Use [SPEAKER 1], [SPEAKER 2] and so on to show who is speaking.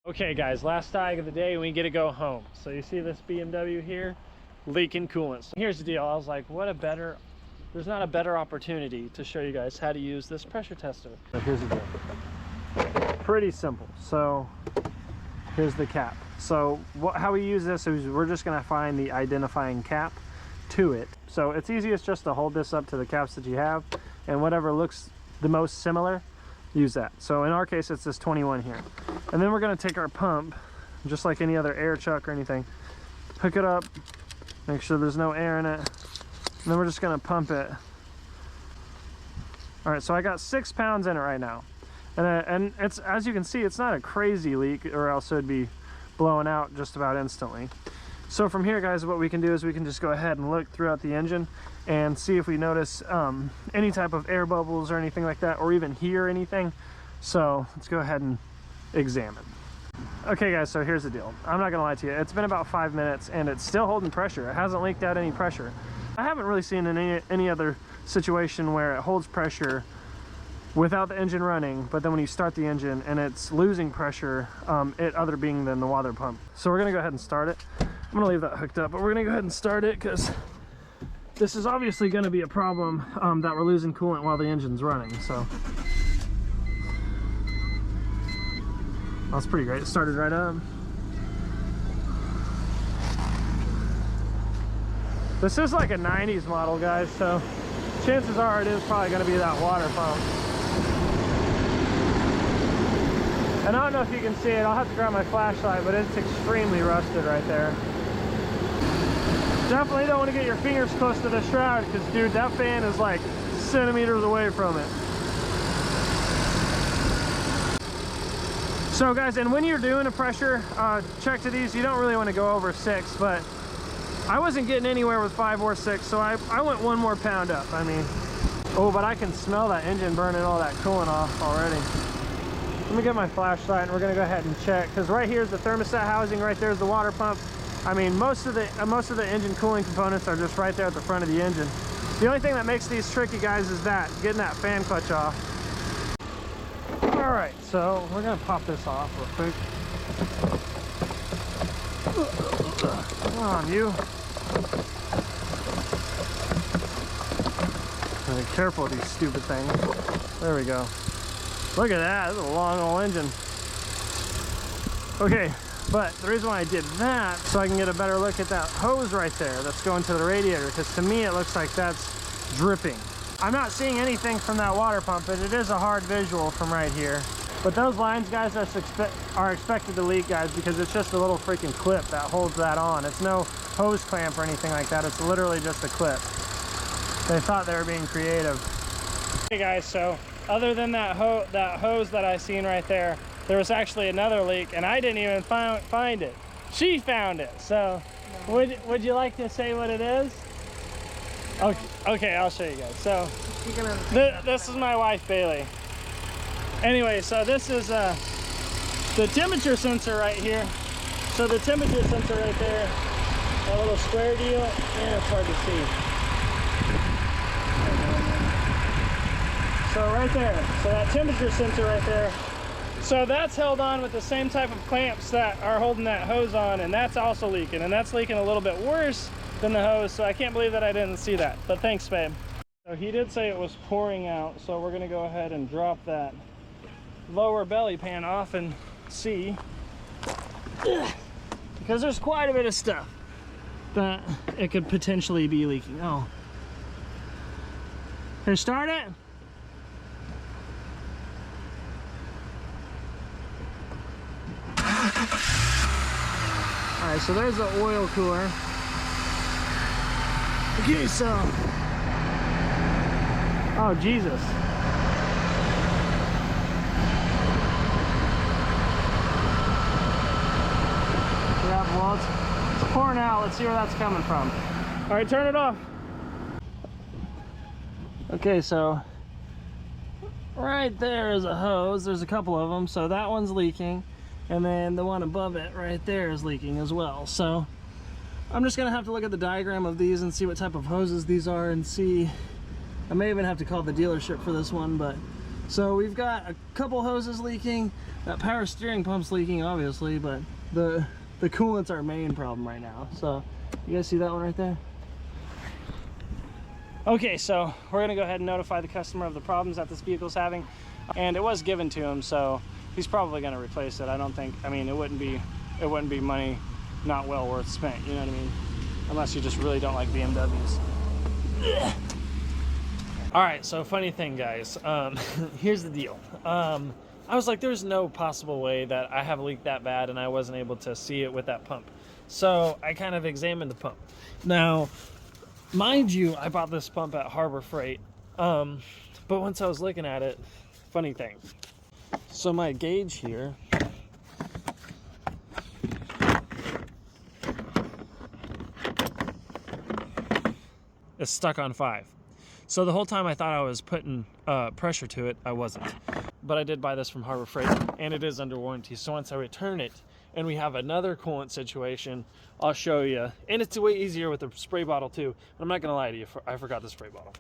[SPEAKER 1] Okay guys, last diag of the day, we get to go home. So you see this BMW here, leaking coolant. So here's the deal, I was like, there's not a better opportunity to show you guys how to use this pressure tester. So here's the deal, pretty simple. So here's the cap. So how we use this is we're just gonna find the identifying cap to it. So it's easiest just to hold this up to the caps that you have, and whatever looks the most similar, use that. So in our case, it's this 21 here. And then we're gonna take our pump, just like any other air chuck or anything, hook it up, make sure there's no air in it, and then we're just gonna pump it. All right, so I got 6 pounds in it right now. And it's, as you can see, it's not a crazy leak, or else it would be blowing out just about instantly. So from here, guys, what we can do is we can just go ahead and look throughout the engine and see if we notice any type of air bubbles or anything like that, or even hear anything. So let's go ahead and examine. Okay guys, so here's the deal. I'm not gonna lie to you, it's been about 5 minutes and it's still holding pressure. It hasn't leaked out any pressure. I haven't really seen in any other situation where it holds pressure without the engine running, but then when you start the engine and it's losing pressure, it other being than the water pump. So we're gonna go ahead and start it. I'm gonna leave that hooked up, but we're gonna go ahead and start it because this is obviously gonna be a problem that we're losing coolant while the engine's running. So that's pretty great. It started right up. This is like a 90s model, guys, so chances are it is probably gonna be that water pump. And I don't know if you can see it, I'll have to grab my flashlight, but it's extremely rusted right there. Definitely don't want to get your fingers close to the shroud, because dude, that fan is like centimeters away from it. So guys, and when you're doing a pressure check to these, you don't really want to go over 6, but I wasn't getting anywhere with 5 or 6, so I went 1 more pound up. I mean, oh, but I can smell that engine burning all that coolant off already. Let me get my flashlight and we're gonna go ahead and check, because right here is the thermostat housing, right there is the water pump. I mean, most of the engine cooling components are just right there at the front of the engine. The only thing that makes these tricky, guys, is getting that fan clutch off. All right, so we're gonna pop this off real quick. Come on, you. Be careful with these stupid things. There we go. Look at that, this is a long old engine. Okay, but the reason why I did that, so I can get a better look at that hose right there that's going to the radiator, because to me it looks like that's dripping. I'm not seeing anything from that water pump, but it is a hard visual from right here. But those lines, guys, are expected to leak, guys, because it's just a little freaking clip that holds that on. It's no hose clamp or anything like that, it's literally just a clip. They thought they were being creative. Hey guys, so other than that hose that I seen right there, there was actually another leak, and I didn't even find it. She found it. So would you like to say what it is? Okay, I'll show you guys. So this is my wife, Bailey. Anyway, so this is the temperature sensor right here. So the temperature sensor right there, that little square deal, and it's hard to see. So right there, so that temperature sensor right there, so that's held on with the same type of clamps that are holding that hose on, and that's also leaking, and that's leaking a little bit worse than the hose, so I can't believe that I didn't see that, but thanks, babe. So he did say it was pouring out, so we're gonna go ahead and drop that lower belly pan off and see, because there's quite a bit of stuff that it could potentially be leaking. Oh, here, start it. Alright, so there's the oil cooler. Okay, so, oh Jesus. Yeah, well, it's pouring out. Let's see where that's coming from. Alright, turn it off. Okay, so right there is a hose. There's a couple of them, so that one's leaking. And then the one above it right there is leaking as well. So I'm just gonna have to look at the diagram of these and see what type of hoses these are, and see, I may even have to call the dealership for this one, but So we've got a couple hoses leaking, that power steering pump's leaking obviously, but the coolant's our main problem right now. So you guys see that one right there? Okay, so we're gonna go ahead and notify the customer of the problems that this vehicle's having, and it was given to him, so he's probably gonna replace it. I don't think, I mean, it wouldn't be money not well worth spent, you know what I mean? Unless you just really don't like BMWs. All right, so funny thing, guys. Here's the deal. I was like, there's no possible way that I have a leak that bad and I wasn't able to see it with that pump. So I kind of examined the pump. Now, mind you, I bought this pump at Harbor Freight. But once I was looking at it, funny thing. So my gauge here is stuck on 5. So the whole time I thought I was putting pressure to it, I wasn't. But I did buy this from Harbor Freight, and it is under warranty. So once I return it, and we have another coolant situation, I'll show you. And it's way easier with the spray bottle too. I'm not gonna lie to you, I forgot the spray bottle.